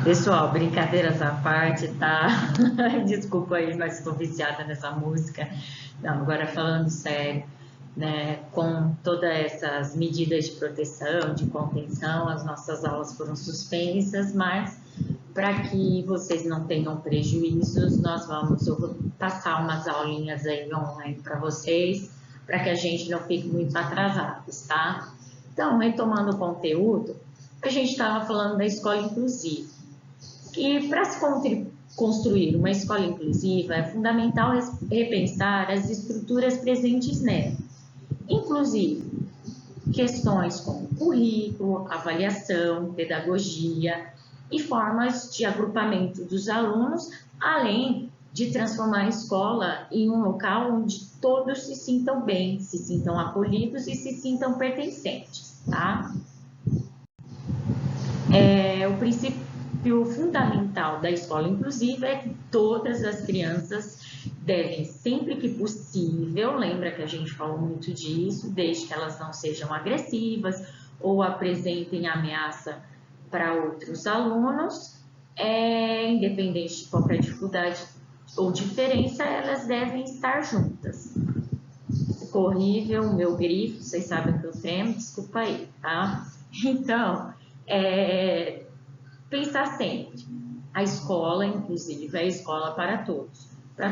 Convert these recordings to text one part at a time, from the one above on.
Pessoal, brincadeiras à parte, tá? Desculpa aí, mas estou viciada nessa música. Não, agora falando sério, né? Com todas essas medidas de proteção, de contenção, as nossas aulas foram suspensas, mas para que vocês não tenham prejuízos, eu vou passar umas aulinhas aí online para vocês, para que a gente não fique muito atrasados, tá? Então, retomando o conteúdo, a gente estava falando da escola inclusiva. E para se construir uma escola inclusiva, é fundamental repensar as estruturas presentes nela, inclusive questões como currículo, avaliação, pedagogia e formas de agrupamento dos alunos, além de transformar a escola em um local onde todos se sintam bem, se sintam acolhidos e se sintam pertencentes, tá? O princípio fundamental da escola inclusiva é que todas as crianças devem, sempre que possível, lembra que a gente falou muito disso, desde que elas não sejam agressivas ou apresentem ameaça para outros alunos, independente de qualquer dificuldade ou diferença, elas devem estar juntas. Ficou horrível o meu grifo, vocês sabem que eu tremo, desculpa aí, tá? Então, pensar sempre, a escola inclusiva é a escola para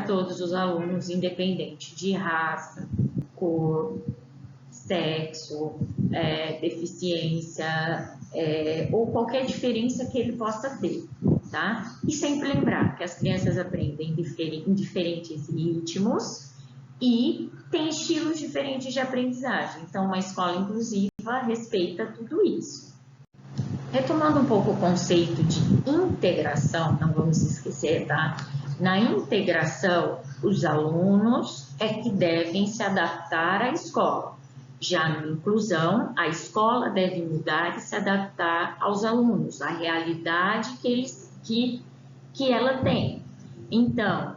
todos os alunos, independente de raça, cor, sexo, deficiência ou qualquer diferença que ele possa ter, tá? E sempre lembrar que as crianças aprendem em diferentes ritmos e tem estilos diferentes de aprendizagem. Então, uma escola inclusiva respeita tudo isso. Retomando um pouco o conceito de integração, não vamos esquecer, tá? Na integração, os alunos é que devem se adaptar à escola. Já na inclusão, a escola deve mudar e se adaptar aos alunos, à realidade que ela tem. Então,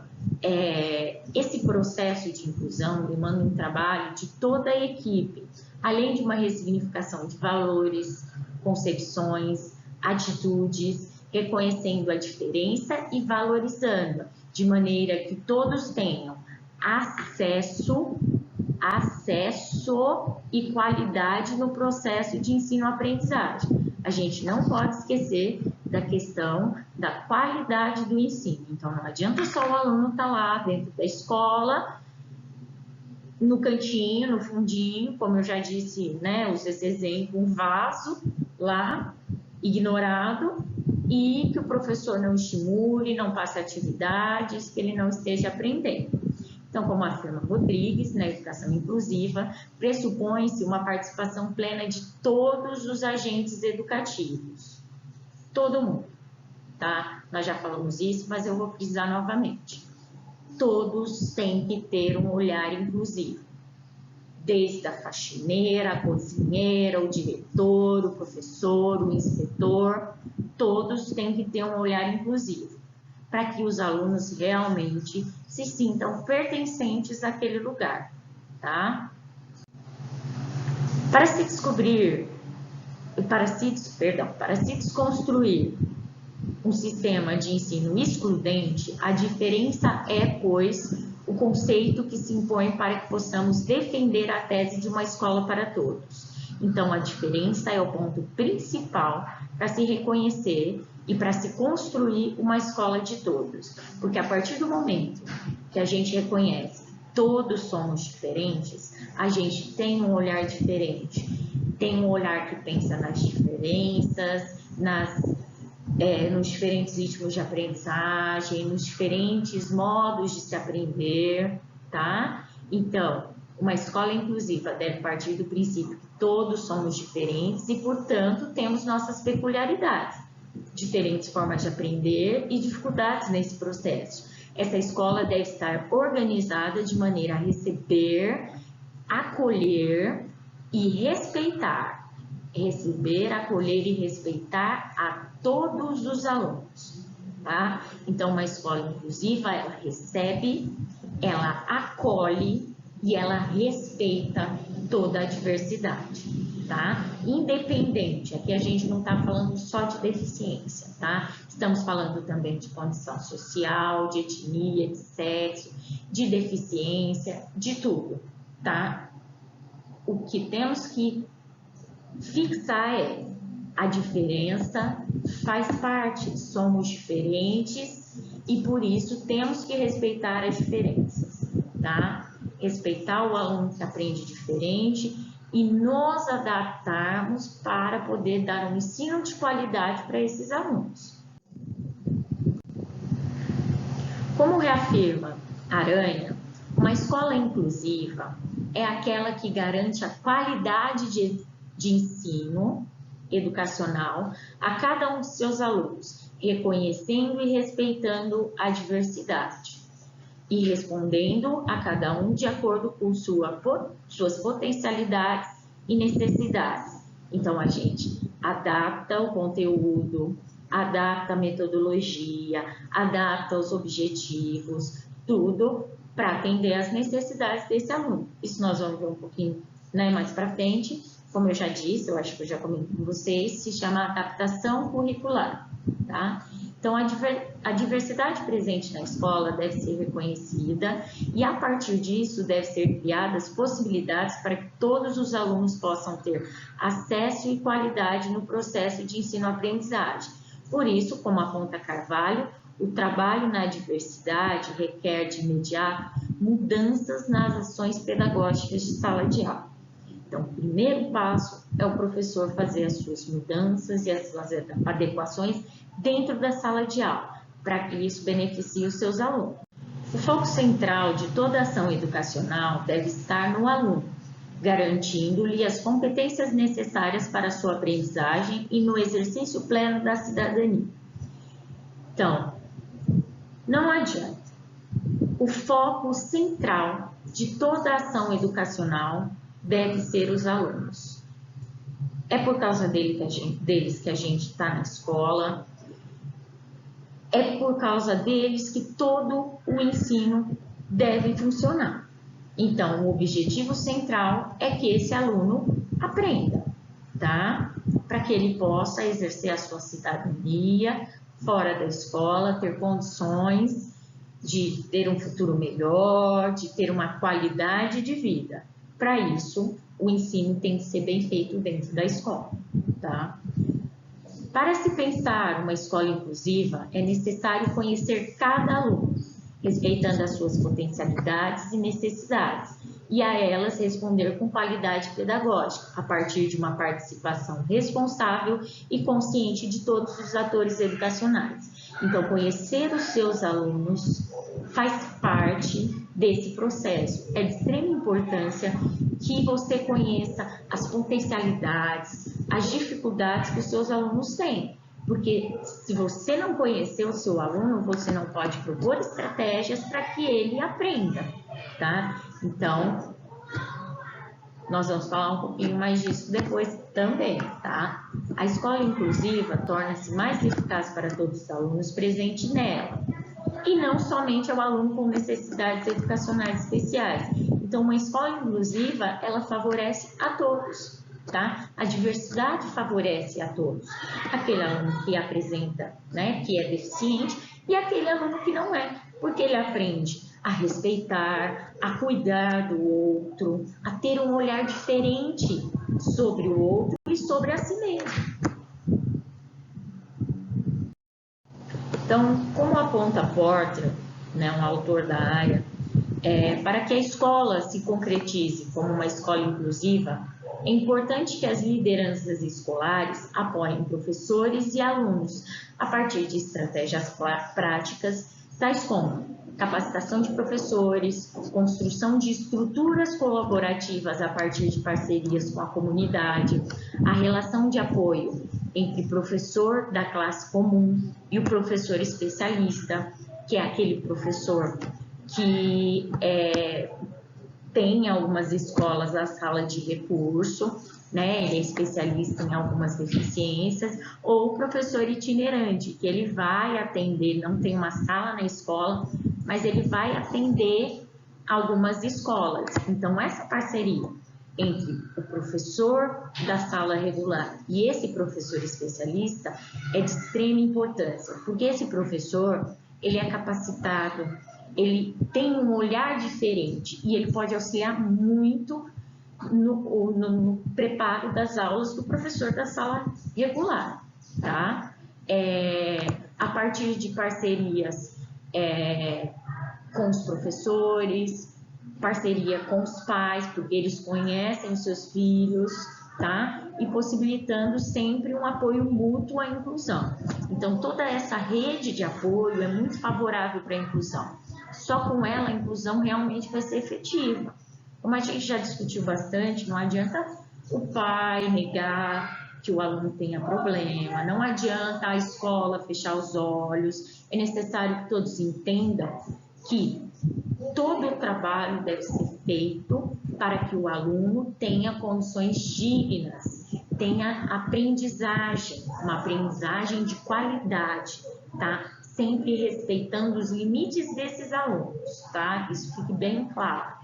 esse processo de inclusão demanda um trabalho de toda a equipe, além de uma ressignificação de valores, concepções, atitudes, reconhecendo a diferença e valorizando, de maneira que todos tenham acesso e qualidade no processo de ensino-aprendizagem. A gente não pode esquecer da questão da qualidade do ensino. Então, não adianta só o aluno estar lá dentro da escola, no cantinho, no fundinho, como eu já disse, né, usei esse exemplo, um vaso lá, ignorado, e que o professor não estimule, não passe atividades, que ele não esteja aprendendo. Então, como afirma Rodrigues, na educação inclusiva, pressupõe-se uma participação plena de todos os agentes educativos. Todo mundo, tá? Nós já falamos isso, mas eu vou frisar novamente. Todos têm que ter um olhar inclusivo. Desde a faxineira, a cozinheira, o diretor, o professor, o inspetor, todos têm que ter um olhar inclusivo, para que os alunos realmente se sintam pertencentes àquele lugar, tá? Para se desconstruir um sistema de ensino excludente, a diferença pois, o conceito que se impõe para que possamos defender a tese de uma escola para todos. Então, a diferença é o ponto principal para se reconhecer e para se construir uma escola de todos. Porque a partir do momento que a gente reconhece que todos somos diferentes, a gente tem um olhar diferente. Tem um olhar que pensa nas diferenças, nos diferentes ritmos de aprendizagem, nos diferentes modos de se aprender, tá? Então, uma escola inclusiva deve partir do princípio que todos somos diferentes e, portanto, temos nossas peculiaridades, diferentes formas de aprender e dificuldades nesse processo. Essa escola deve estar organizada de maneira a receber, acolher e respeitar. Receber, acolher e respeitar a todos os alunos, tá? Então, uma escola inclusiva, ela recebe, ela acolhe e ela respeita toda a diversidade. tá? Independente, aqui a gente não está falando só de deficiência, tá? Estamos falando também de condição social, de etnia, de sexo, de deficiência, de tudo, tá? O que temos que fixar é a diferença faz parte, somos diferentes e por isso temos que respeitar as diferenças, tá? Respeitar o aluno que aprende diferente e nos adaptarmos para poder dar um ensino de qualidade para esses alunos. Como reafirma Aranha, uma escola inclusiva é aquela que garante a qualidade de ensino educacional a cada um de seus alunos, reconhecendo e respeitando a diversidade e respondendo a cada um de acordo com suas potencialidades e necessidades. Então, a gente adapta o conteúdo, adapta a metodologia, adapta os objetivos, tudo para atender às necessidades desse aluno. Isso nós vamos ver um pouquinho, né, mais para frente. Como eu já disse, eu acho que eu já comentei com vocês, se chama adaptação curricular, tá? Então, a diversidade presente na escola deve ser reconhecida e, a partir disso, deve ser criadas possibilidades para que todos os alunos possam ter acesso e qualidade no processo de ensino-aprendizagem. Por isso, como aponta Carvalho, o trabalho na diversidade requer de imediato mudanças nas ações pedagógicas de sala de aula. Então, o primeiro passo é o professor fazer as suas mudanças e as suas adequações dentro da sala de aula, para que isso beneficie os seus alunos. O foco central de toda ação educacional deve estar no aluno, garantindo-lhe as competências necessárias para a sua aprendizagem e no exercício pleno da cidadania. Então, não adianta. O foco central de toda ação educacional deve ser os alunos. É por causa deles que a gente está na escola, é por causa deles que todo o ensino deve funcionar. Então, o objetivo central é que esse aluno aprenda, tá? Para que ele possa exercer a sua cidadania fora da escola, ter condições de ter um futuro melhor, de ter uma qualidade de vida. Para isso, o ensino tem que ser bem feito dentro da escola, tá? Para se pensar uma escola inclusiva, é necessário conhecer cada aluno, respeitando as suas potencialidades e necessidades, e a elas responder com qualidade pedagógica, a partir de uma participação responsável e consciente de todos os atores educacionais. Então, conhecer os seus alunos faz parte desse processo. É de extrema importância que você conheça as potencialidades, as dificuldades que os seus alunos têm. Porque se você não conhecer o seu aluno, você não pode propor estratégias para que ele aprenda, tá? Então, nós vamos falar um pouquinho mais disso depois também, tá? A escola inclusiva torna-se mais eficaz para todos os alunos presentes nela, e não somente ao aluno com necessidades educacionais especiais. Então, uma escola inclusiva, ela favorece a todos, tá? A diversidade favorece a todos. Aquele aluno que apresenta, né, que é deficiente, e aquele aluno que não é, porque ele aprende a respeitar, a cuidar do outro, a ter um olhar diferente sobre o outro e sobre a si mesmo. Então, como aponta Porter, né, um autor da área, para que a escola se concretize como uma escola inclusiva, é importante que as lideranças escolares apoiem professores e alunos a partir de estratégias práticas, tais como capacitação de professores, construção de estruturas colaborativas a partir de parcerias com a comunidade, a relação de apoio entre professor da classe comum e o professor especialista, que é aquele professor que tem em algumas escolas a sala de recurso, né? Ele é especialista em algumas deficiências, ou o professor itinerante, que ele vai atender, não tem uma sala na escola, mas ele vai atender algumas escolas. Então, essa parceria entre o professor da sala regular e esse professor especialista é de extrema importância, porque esse professor, ele é capacitado, ele tem um olhar diferente e ele pode auxiliar muito no preparo das aulas do professor da sala regular, tá? A partir de parcerias com os professores, parceria com os pais, porque eles conhecem os seus filhos, tá? E possibilitando sempre um apoio mútuo à inclusão. Então, toda essa rede de apoio é muito favorável para a inclusão. Só com ela a inclusão realmente vai ser efetiva. Como a gente já discutiu bastante, não adianta o pai negar que o aluno tenha problema, não adianta a escola fechar os olhos, é necessário que todos entendam que todo o trabalho deve ser feito para que o aluno tenha condições dignas, tenha aprendizagem, uma aprendizagem de qualidade, tá? Sempre respeitando os limites desses alunos, tá? Isso fique bem claro.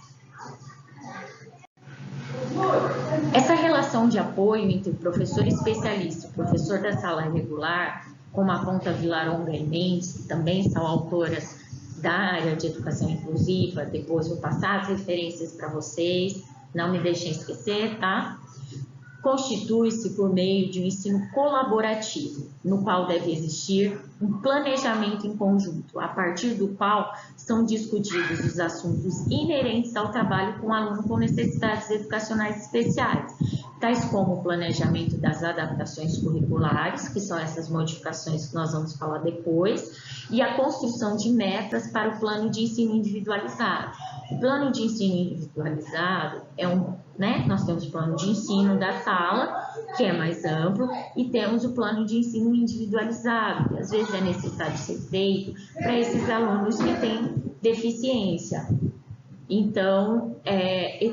Essa relação de apoio entre o professor especialista e o professor da sala regular, como aponta Vilaronga e Mendes, que também são autoras da área de educação inclusiva, depois vou passar as referências para vocês, não me deixem esquecer, tá? Constitui-se por meio de um ensino colaborativo, no qual deve existir um planejamento em conjunto, a partir do qual são discutidos os assuntos inerentes ao trabalho com o aluno com necessidades educacionais especiais, tais como o planejamento das adaptações curriculares, que são essas modificações que nós vamos falar depois, e a construção de metas para o plano de ensino individualizado. O plano de ensino individualizado é nós temos o plano de ensino da sala, que é mais amplo, e temos o plano de ensino individualizado, que às vezes é necessário ser feito para esses alunos que têm deficiência. Então,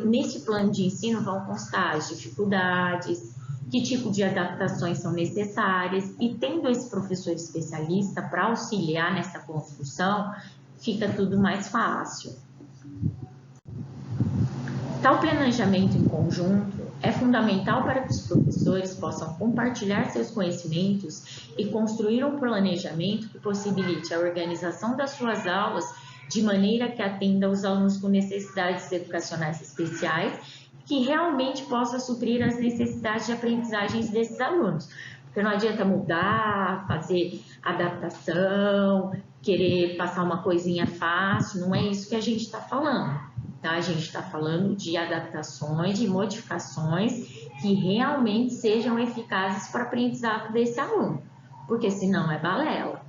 nesse plano de ensino vão constar as dificuldades, que tipo de adaptações são necessárias, e tendo esse professor especialista para auxiliar nessa construção, fica tudo mais fácil. Tal planejamento em conjunto é fundamental para que os professores possam compartilhar seus conhecimentos e construir um planejamento que possibilite a organização das suas aulas de maneira que atenda aos alunos com necessidades educacionais especiais, que realmente possa suprir as necessidades de aprendizagens desses alunos. Porque não adianta mudar, fazer adaptação, querer passar uma coisinha fácil, não é isso que a gente está falando. Tá? A gente está falando de adaptações, de modificações que realmente sejam eficazes para o aprendizado desse aluno, porque senão é balela.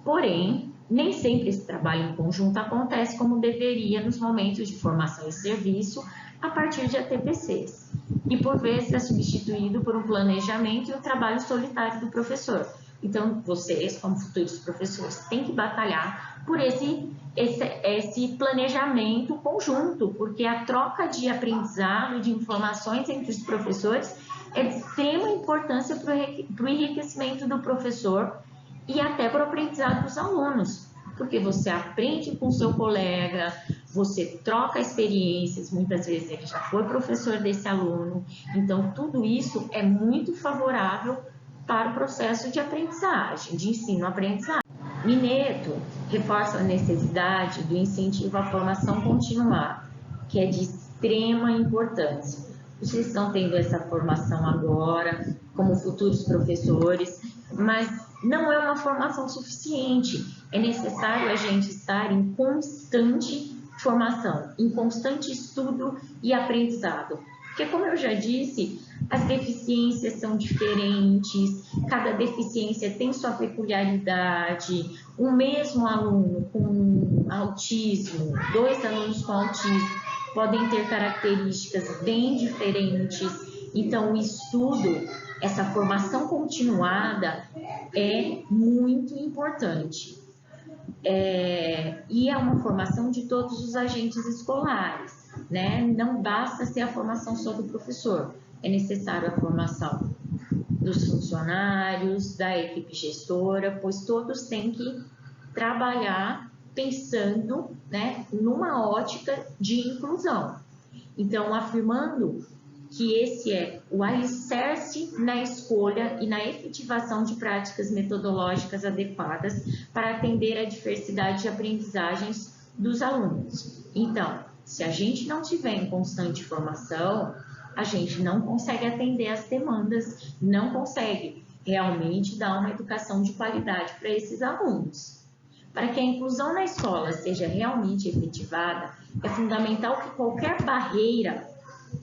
Porém, nem sempre esse trabalho em conjunto acontece como deveria nos momentos de formação e serviço a partir de ATPCs, e por vezes é substituído por um planejamento e um trabalho solitário do professor. Então, vocês, como futuros professores, têm que batalhar por esse planejamento conjunto, porque a troca de aprendizado, de informações entre os professores é de extrema importância para o enriquecimento do professor e até para o aprendizado dos alunos, porque você aprende com o seu colega, você troca experiências, muitas vezes ele já foi professor desse aluno, então tudo isso é muito favorável para o processo de aprendizagem, de ensino-aprendizagem. Mineto reforça a necessidade do incentivo à formação continuada, que é de extrema importância. Vocês estão tendo essa formação agora, como futuros professores, mas não é uma formação suficiente. É necessário a gente estar em constante formação, em constante estudo e aprendizado. Porque, como eu já disse, as deficiências são diferentes, cada deficiência tem sua peculiaridade. O mesmo aluno com autismo, 2 alunos com autismo, podem ter características bem diferentes. Então, o estudo, essa formação continuada é muito importante. E é uma formação de todos os agentes escolares, né? Não basta ser a formação só do professor, é necessário a formação dos funcionários, da equipe gestora, pois todos têm que trabalhar pensando, né, numa ótica de inclusão. Então, afirmando que esse é o alicerce na escolha e na efetivação de práticas metodológicas adequadas para atender a diversidade de aprendizagens dos alunos. Então, se a gente não tiver em constante formação, a gente não consegue atender as demandas, não consegue realmente dar uma educação de qualidade para esses alunos. Para que a inclusão na escola seja realmente efetivada, é fundamental que qualquer barreira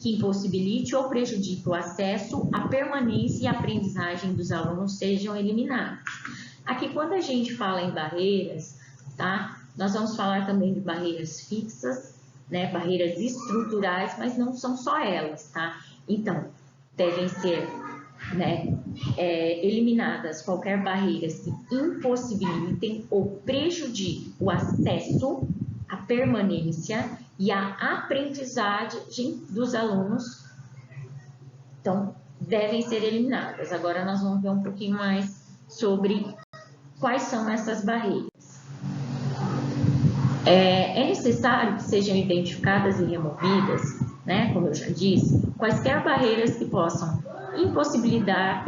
que impossibilite ou prejudique o acesso, a permanência e a aprendizagem dos alunos sejam eliminadas. Aqui, quando a gente fala em barreiras, tá? Nós vamos falar também de barreiras fixas, né? Barreiras estruturais, mas não são só elas, tá? Então, devem ser, né, eliminadas qualquer barreiras que impossibilitem ou prejudiquem o acesso, a permanência e a aprendizagem dos alunos. Então, devem ser eliminadas. Agora nós vamos ver um pouquinho mais sobre quais são essas barreiras. É necessário que sejam identificadas e removidas, né, como eu já disse, quaisquer barreiras que possam impossibilitar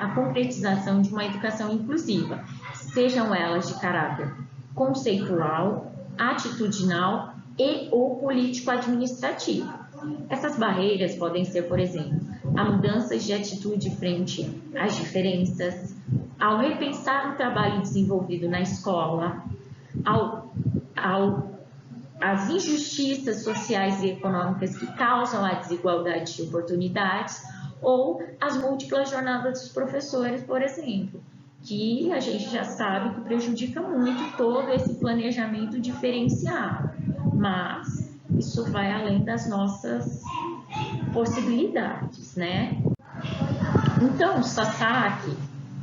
a concretização de uma educação inclusiva, sejam elas de caráter conceitual, atitudinal e ou político-administrativo. Essas barreiras podem ser, por exemplo, a mudança de atitude frente às diferenças, ao repensar o trabalho desenvolvido na escola, as injustiças sociais e econômicas que causam a desigualdade de oportunidades ou as múltiplas jornadas dos professores, por exemplo, que a gente já sabe que prejudica muito todo esse planejamento diferenciado, mas isso vai além das nossas possibilidades, né? Então, Sasaki,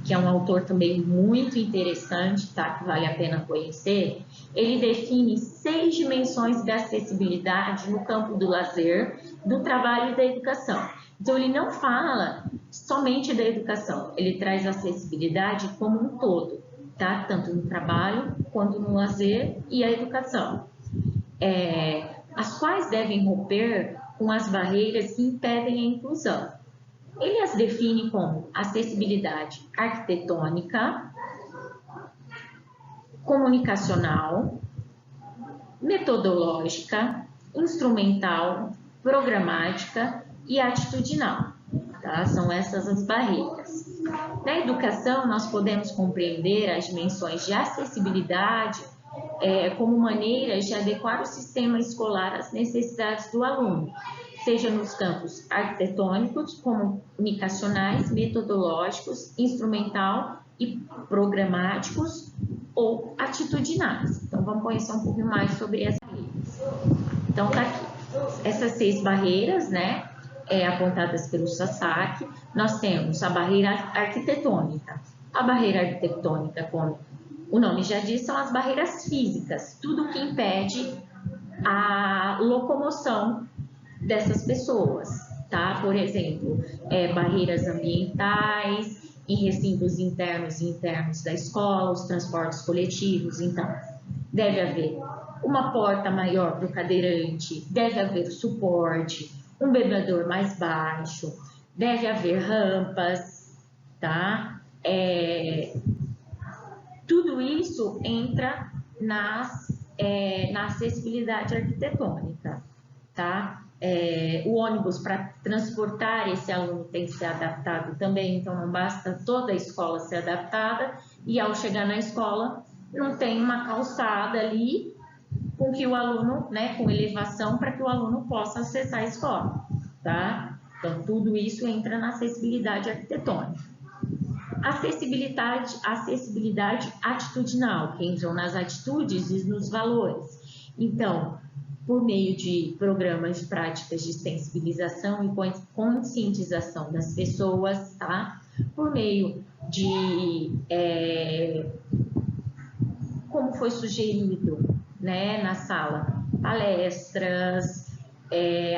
que é um autor também muito interessante, tá? Que vale a pena conhecer, ele define 6 dimensões da acessibilidade no campo do lazer, do trabalho e da educação. Então, ele não fala somente da educação, ele traz a acessibilidade como um todo, tá? Tanto no trabalho, quanto no lazer e a educação. As quais devem romper com as barreiras que impedem a inclusão. Ele as define como acessibilidade arquitetônica, comunicacional, metodológica, instrumental, programática e atitudinal. Tá? São essas as barreiras. Na educação, nós podemos compreender as dimensões de acessibilidade como maneiras de adequar o sistema escolar às necessidades do aluno, seja nos campos arquitetônicos, comunicacionais, metodológicos, instrumental e programáticos ou atitudinais. Então, vamos conhecer um pouquinho mais sobre essas barreiras. Então, tá aqui. Essas 6 barreiras, né, apontadas pelo Sasaki, nós temos a barreira arquitetônica. A barreira arquitetônica, como o nome já diz, são as barreiras físicas, tudo que impede a locomoção dessas pessoas, tá? Por exemplo, barreiras ambientais, em recintos internos e internos da escola, os transportes coletivos. Então, deve haver uma porta maior para o cadeirante, deve haver suporte, um bebedor mais baixo, deve haver rampas, tá? Tudo isso entra na acessibilidade arquitetônica, tá? O ônibus, para transportar esse aluno, tem que ser adaptado também, então não basta toda a escola ser adaptada e ao chegar na escola não tem uma calçada ali com que o aluno, né, com elevação para que o aluno possa acessar a escola, tá? Então tudo isso entra na acessibilidade arquitetônica. Acessibilidade atitudinal, que entram nas atitudes e nos valores. Então, por meio de programas de práticas de sensibilização e conscientização das pessoas, tá? Por meio de, como foi sugerido, né, na sala, palestras,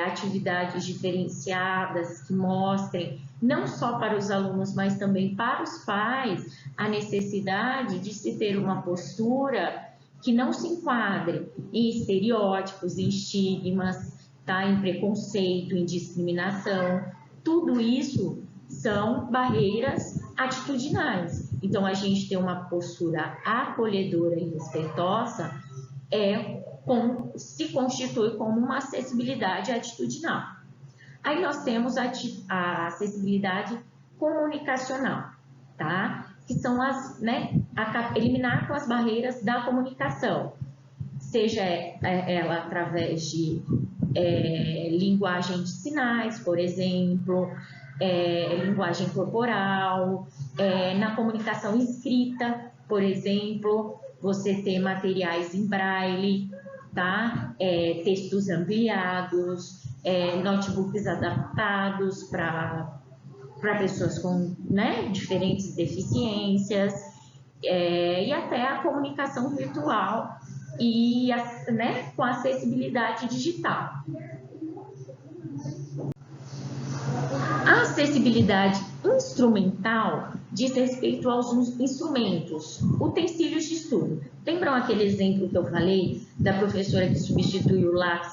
atividades diferenciadas que mostrem, não só para os alunos, mas também para os pais, a necessidade de se ter uma postura que não se enquadre em estereótipos, em estigmas, tá? Em preconceito, em discriminação. Tudo isso são barreiras atitudinais. Então, a gente ter uma postura acolhedora e respeitosa se constitui como uma acessibilidade atitudinal. Aí nós temos a acessibilidade comunicacional, tá? Que são eliminar com as barreiras da comunicação, seja ela através de linguagem de sinais, por exemplo, linguagem corporal, na comunicação escrita, por exemplo, você ter materiais em braille, tá? Textos ampliados, notebooks adaptados para pessoas com diferentes deficiências, e até a comunicação virtual e com acessibilidade digital. A acessibilidade instrumental diz respeito aos instrumentos, utensílios de estudo. Lembram aquele exemplo que eu falei da professora que substituiu o lápis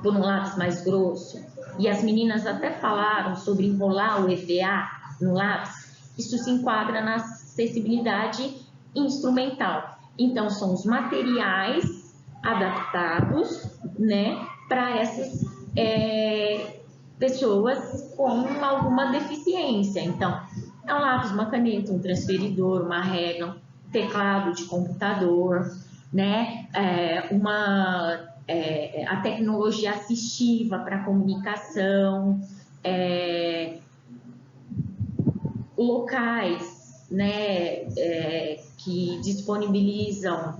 por um lápis mais grosso? E as meninas até falaram sobre enrolar o EVA no lápis. Isso se enquadra na acessibilidade instrumental. Então, são os materiais adaptados, para essas pessoas com alguma deficiência. Então, é um lápis, uma caneta, um transferidor, uma régua, um teclado de computador, a tecnologia assistiva para comunicação, locais, que disponibilizam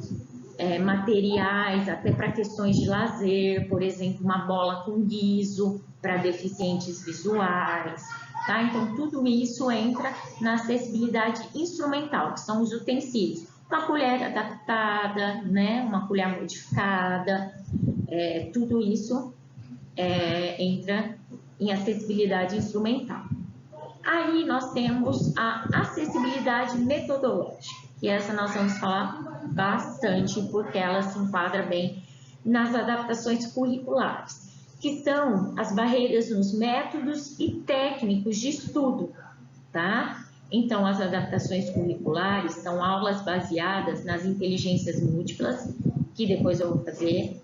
materiais até para questões de lazer, por exemplo, uma bola com guiso para deficientes visuais, tá? Então, tudo isso entra na acessibilidade instrumental, que são os utensílios. Uma colher adaptada, uma colher modificada, tudo isso entra em acessibilidade instrumental. Aí nós temos a acessibilidade metodológica, e essa nós vamos falar bastante, porque ela se enquadra bem nas adaptações curriculares, que são as barreiras nos métodos e técnicos de estudo, tá? Então, as adaptações curriculares são aulas baseadas nas inteligências múltiplas, que depois eu vou fazer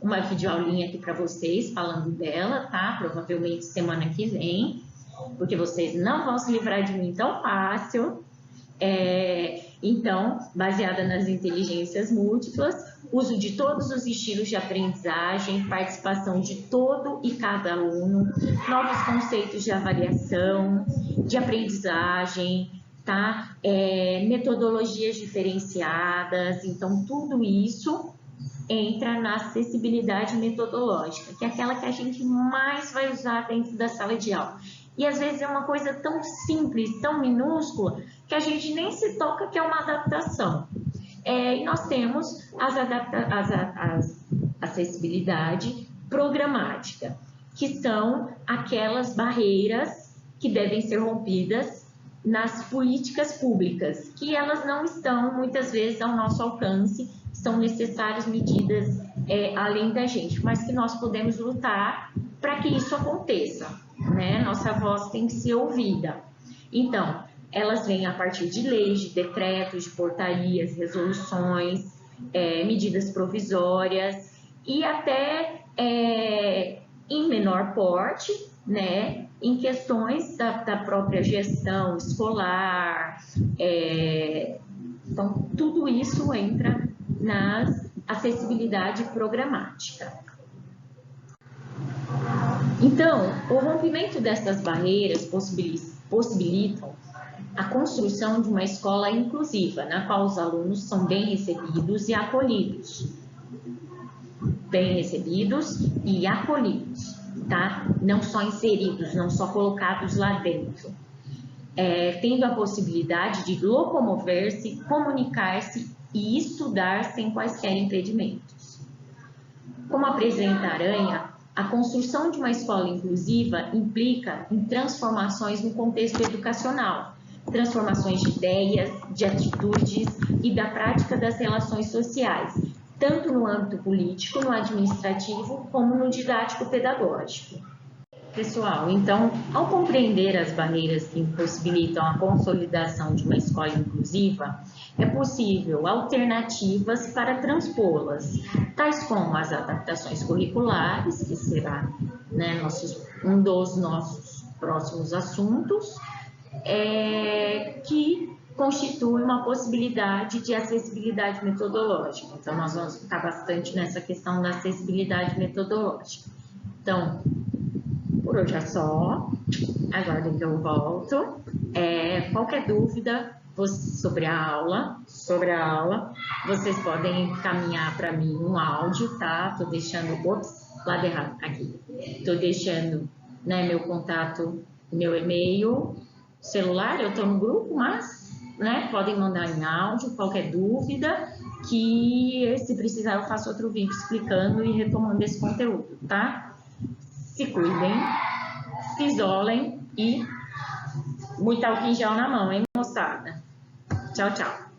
uma videoaulinha aqui para vocês falando dela, tá? Provavelmente semana que vem, porque vocês não vão se livrar de mim tão fácil. Então, baseada nas inteligências múltiplas, uso de todos os estilos de aprendizagem, participação de todo e cada aluno, novos conceitos de avaliação, de aprendizagem, tá? Metodologias diferenciadas. Então, tudo isso entra na acessibilidade metodológica, que é aquela que a gente mais vai usar dentro da sala de aula. E às vezes é uma coisa tão simples, tão minúscula, que a gente nem se toca que é uma adaptação. E nós temos a acessibilidade programática, que são aquelas barreiras que devem ser rompidas nas políticas públicas, que elas não estão muitas vezes ao nosso alcance, são necessárias medidas além da gente, mas que nós podemos lutar para que isso aconteça, Nossa voz tem que ser ouvida. Então, elas vêm a partir de leis, de decretos, de portarias, resoluções, medidas provisórias e até em menor porte, em questões da própria gestão escolar. Então, tudo isso entra na acessibilidade programática. Então, o rompimento dessas barreiras possibilitam a construção de uma escola inclusiva, na qual os alunos são bem recebidos e acolhidos. Bem recebidos e acolhidos, tá? Não só inseridos, não só colocados lá dentro. Tendo a possibilidade de locomover-se, comunicar-se e estudar sem quaisquer impedimentos. Como apresenta Aranha, a construção de uma escola inclusiva implica em transformações no contexto educacional, transformações de ideias, de atitudes e da prática das relações sociais, tanto no âmbito político, no administrativo, como no didático-pedagógico. Pessoal, então, ao compreender as barreiras que impossibilitam a consolidação de uma escola inclusiva, é possível alternativas para transpô-las, tais como as adaptações curriculares, que será, né, um dos nossos próximos assuntos, que constitui uma possibilidade de acessibilidade metodológica. Então, nós vamos ficar bastante nessa questão da acessibilidade metodológica. Então, por hoje é só. Aguardem que eu volto. Qualquer dúvida sobre a aula, vocês podem encaminhar para mim um áudio, tá? Tô deixando, lado errado, aqui. Tô deixando, né, meu contato, meu e-mail, celular, eu tô no grupo, mas, né, podem mandar em áudio, qualquer dúvida, que se precisar eu faço outro vídeo explicando e retomando esse conteúdo, tá? Se cuidem, se isolem e muito álcool em gel na mão, hein, moçada? Tchau, tchau.